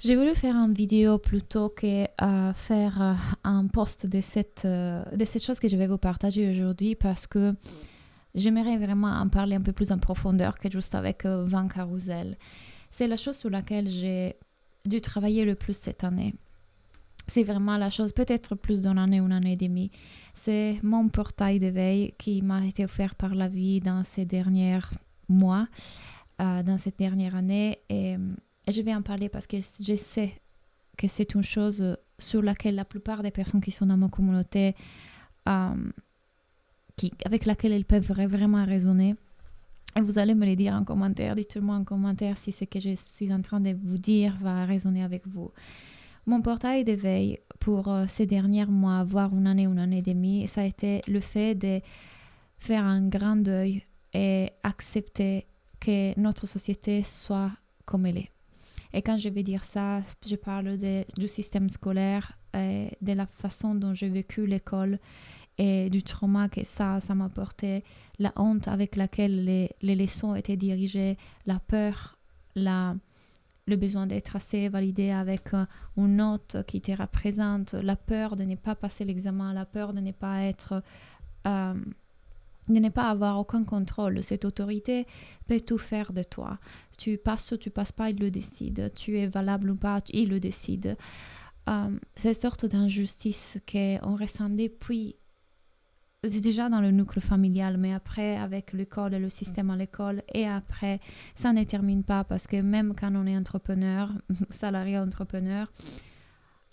J'ai voulu faire une vidéo plutôt que faire un post de cette chose que je vais vous partager aujourd'hui parce que j'aimerais vraiment en parler un peu plus en profondeur que juste avec 20 carousels. C'est la chose sur laquelle j'ai dû travailler le plus cette année. C'est vraiment la chose, peut-être plus d'une année et demie. C'est mon portail d'éveil qui m'a été offert par la vie dans ces derniers mois, dans cette dernière année. Et je vais en parler parce que je sais que c'est une chose sur laquelle la plupart des personnes qui sont dans ma communauté, euh, avec laquelle elles peuvent vraiment raisonner. Et vous allez me le dire en commentaire. Dites-moi en commentaire si ce que je suis en train de vous dire va résonner avec vous. Mon portail d'éveil pour ces derniers mois, voire une année et demie, ça a été le fait de faire un grand deuil et accepter que notre société soit comme elle est. Et quand je vais dire ça, je parle du système scolaire, et de la façon dont j'ai vécu l'école et du trauma que ça m'a apporté, la honte avec laquelle les leçons étaient dirigées, la peur, le besoin d'être assez validé avec une note qui te représente, la peur de ne pas passer l'examen, la peur de ne pas être... de ne pas avoir aucun contrôle. Cette autorité peut tout faire de toi. Tu passes ou tu passes pas, il le décide. Tu es valable ou pas, il le décide. Cette sorte d'injustice qu'on ressentait puis c'est déjà dans le nucléo familial, mais après avec l'école et le système à l'école, et après ça ne termine pas parce que même quand on est entrepreneur, salarié entrepreneur,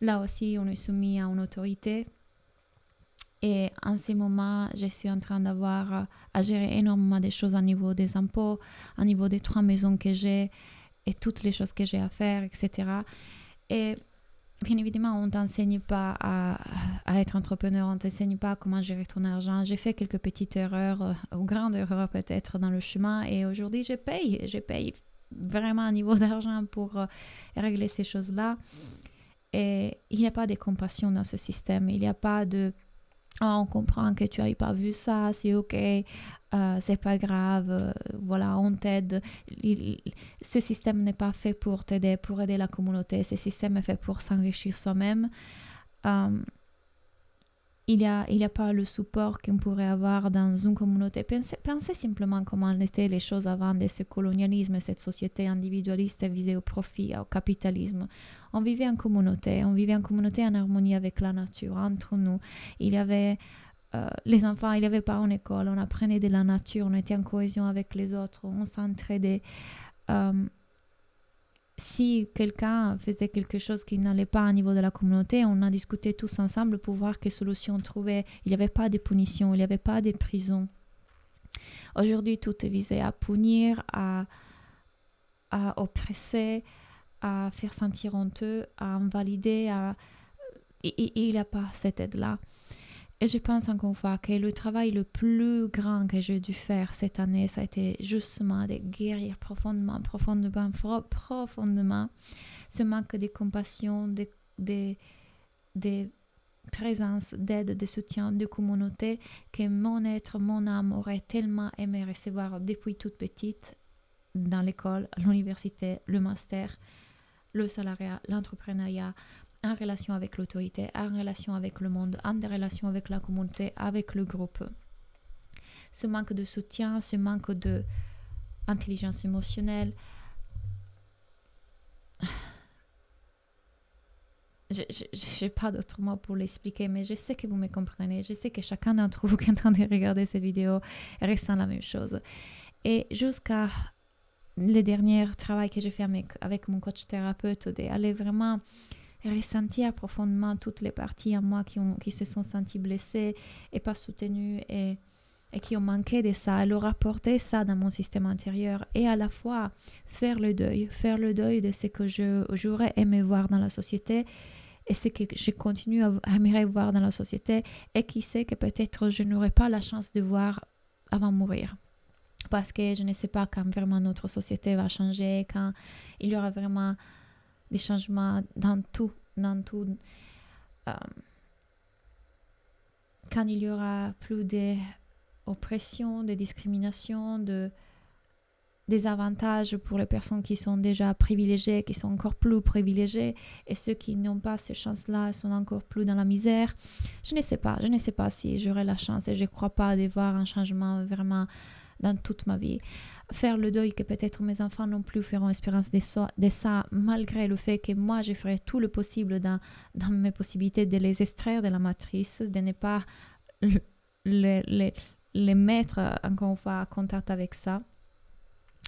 là aussi on est soumis à une autorité. Et en ce moment, je suis en train d'avoir à gérer énormément de choses au niveau des impôts, au niveau des 3 maisons que j'ai et toutes les choses que j'ai à faire, etc. Et bien évidemment, on ne t'enseigne pas à être entrepreneur, on ne t'enseigne pas comment gérer ton argent. J'ai fait quelques petites erreurs, ou grandes erreurs peut-être dans le chemin, et aujourd'hui, je paye vraiment un niveau d'argent pour régler ces choses-là. Et il n'y a pas de compassion dans ce système, il n'y a pas de on comprend que tu n'avais pas vu ça, c'est ok, c'est pas grave, voilà, on t'aide. Ce système n'est pas fait pour t'aider, pour aider la communauté, ce système est fait pour s'enrichir soi-même. Euh, il y a pas le support qu'on pourrait avoir dans une communauté. Pensez simplement comment étaient les choses avant de ce colonialisme, cette société individualiste visée au profit, au capitalisme. On vivait en communauté en harmonie avec la nature, entre nous. Il y avait les enfants, il n'y avait pas en école, on apprenait de la nature, on était en cohésion avec les autres, on s'entraidait. Euh, si quelqu'un faisait quelque chose qui n'allait pas au niveau de la communauté, on en discutait tous ensemble pour voir quelle solution trouver. Il n'y avait pas de punition, il n'y avait pas de prison. Aujourd'hui, tout est visé à punir, à oppresser, à faire sentir honteux, à invalider. Et il n'y a pas cette aide-là. Et je pense encore une fois que le travail le plus grand que j'ai dû faire cette année, ça a été justement de guérir profondément ce manque de compassion, de présence, d'aide, de soutien, de communauté que mon être, mon âme aurait tellement aimé recevoir depuis toute petite dans l'école, l'université, le master, le salariat, l'entrepreneuriat, en relation avec l'autorité, en relation avec le monde, en relation avec la communauté, avec le groupe. Ce manque de soutien, ce manque d'intelligence émotionnelle, je n'ai pas d'autres mots pour l'expliquer, mais je sais que vous me comprenez. Je sais que chacun d'entre vous qui est en train de regarder ces vidéos ressent la même chose. Et jusqu'à le dernier travail que j'ai fait avec mon coach thérapeute, d'aller vraiment ressentir profondément toutes les parties en moi qui se sont senties blessées et pas soutenues et qui ont manqué de ça, leur apporter ça dans mon système intérieur et à la fois faire le deuil de ce que j'aurais aimé voir dans la société et ce que je continue à aimer voir dans la société et qui sait que peut-être je n'aurai pas la chance de voir avant de mourir. Parce que je ne sais pas quand vraiment notre société va changer, quand il y aura vraiment des changements dans tout. Quand il y aura plus d'oppression, de discrimination, des avantages pour les personnes qui sont déjà privilégiées, qui sont encore plus privilégiées, et ceux qui n'ont pas cette chance-là sont encore plus dans la misère. Je ne sais pas si j'aurai la chance, et je ne crois pas de voir un changement vraiment dans toute ma vie. Faire le deuil que peut-être mes enfants non plus feront expérience de ça, malgré le fait que moi, je ferai tout le possible dans mes possibilités de les extraire de la matrice, de ne pas les mettre, encore une fois, en contact avec ça.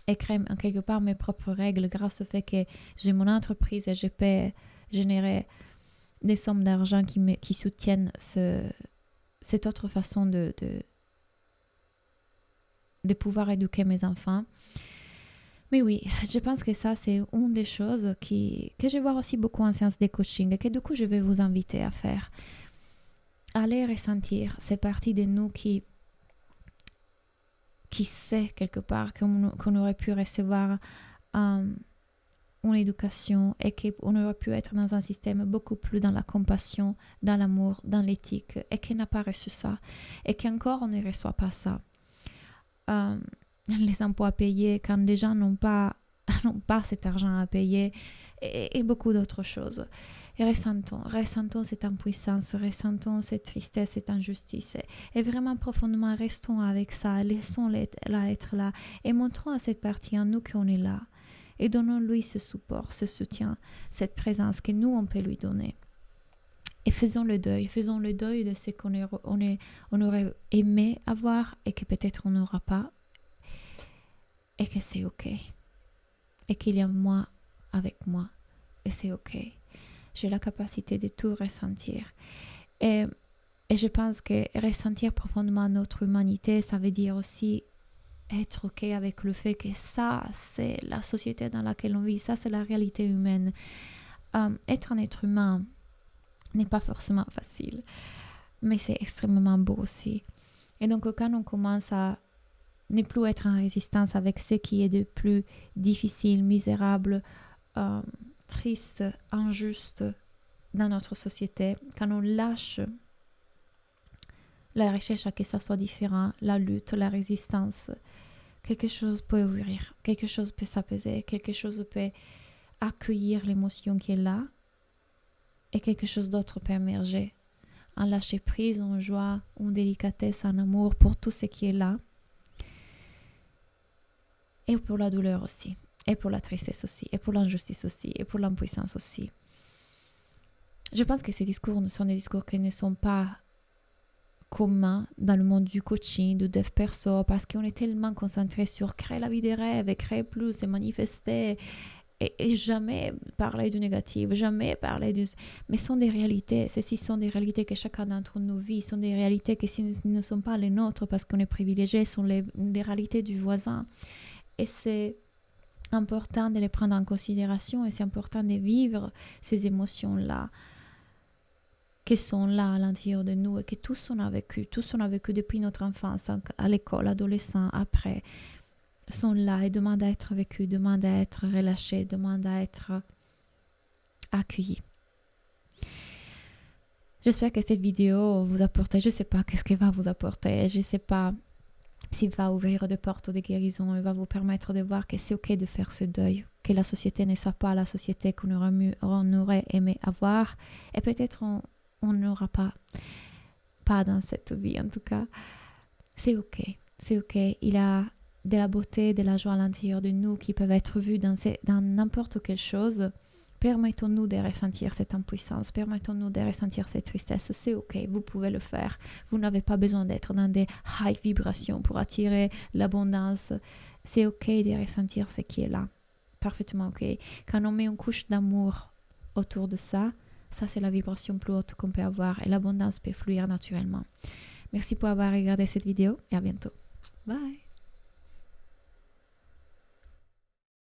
Et créer en quelque part mes propres règles grâce au fait que j'ai mon entreprise et je peux générer des sommes d'argent qui soutiennent cette autre façon de pouvoir éduquer mes enfants. Mais oui, je pense que ça, c'est une des choses que je vois aussi beaucoup en séance de coaching et que du coup, je vais vous inviter à faire. Aller ressentir cette partie de nous qui sait quelque part qu'on aurait pu recevoir une éducation et qu'on aurait pu être dans un système beaucoup plus dans la compassion, dans l'amour, dans l'éthique, et qui n'a pas reçu ça, et qu'encore on ne reçoit pas ça. Les impôts à payer quand les gens n'ont pas cet argent à payer, et beaucoup d'autres choses. Et ressentons cette impuissance, ressentons cette tristesse, cette injustice. Et vraiment profondément, restons avec ça, laissons-la être là. Et montrons à cette partie en nous qu'on est là. Et donnons-lui ce support, ce soutien, cette présence que nous, on peut lui donner. Et faisons le deuil de ce qu'on aurait aimé avoir et que peut-être on n'aura pas. Et que c'est OK. Et qu'il y a moi avec moi. Et c'est OK. J'ai la capacité de tout ressentir. Et je pense que ressentir profondément notre humanité, ça veut dire aussi être OK avec le fait que ça, c'est la société dans laquelle on vit. Ça, c'est la réalité humaine. Être un être humain n'est pas forcément facile. Mais c'est extrêmement beau aussi. Et donc, quand on commence à ne plus être en résistance avec ce qui est de plus difficile, misérable, triste, injuste dans notre société, quand on lâche la recherche à que ça soit différent, la lutte, la résistance, quelque chose peut ouvrir, quelque chose peut s'apaiser, quelque chose peut accueillir l'émotion qui est là et quelque chose d'autre peut émerger. En lâcher prise, en joie, en délicatesse, en amour pour tout ce qui est là. Et pour la douleur aussi, et pour la tristesse aussi, et pour l'injustice aussi, et pour l'impuissance aussi. Je pense que ces discours sont des discours qui ne sont pas communs dans le monde du coaching, du dev perso, parce qu'on est tellement concentré sur créer la vie des rêves, et créer plus, et manifester, et jamais parler du négatif, jamais parler du... Mais ce sont des réalités, celles-ci sont des réalités que chacun d'entre nous vit, ce sont des réalités qui ne sont pas les nôtres parce qu'on est privilégié, sont les réalités du voisin. Et c'est important de les prendre en considération et c'est important de vivre ces émotions-là qui sont là à l'intérieur de nous et que tous on a vécu depuis notre enfance, à l'école, adolescent, après, sont là et demandent à être vécus, demandent à être relâchés, demandent à être accueillis. J'espère que cette vidéo vous apporte, je ne sais pas qu'est-ce qu'elle va vous apporter, je ne sais pas s'il va ouvrir des portes de guérison et va vous permettre de voir que c'est OK de faire ce deuil, que la société ne soit pas la société qu'on aurait aimé avoir et peut-être on n'aura pas dans cette vie en tout cas. C'est OK. Il y a de la beauté, de la joie à l'intérieur de nous qui peuvent être vues dans n'importe quelle chose. Permettons-nous de ressentir cette impuissance, permettons-nous de ressentir cette tristesse, c'est OK, vous pouvez le faire. Vous n'avez pas besoin d'être dans des high vibrations pour attirer l'abondance. C'est OK de ressentir ce qui est là, parfaitement OK. Quand on met une couche d'amour autour de ça, c'est la vibration plus haute qu'on peut avoir et l'abondance peut fluir naturellement. Merci pour avoir regardé cette vidéo et à bientôt. Bye!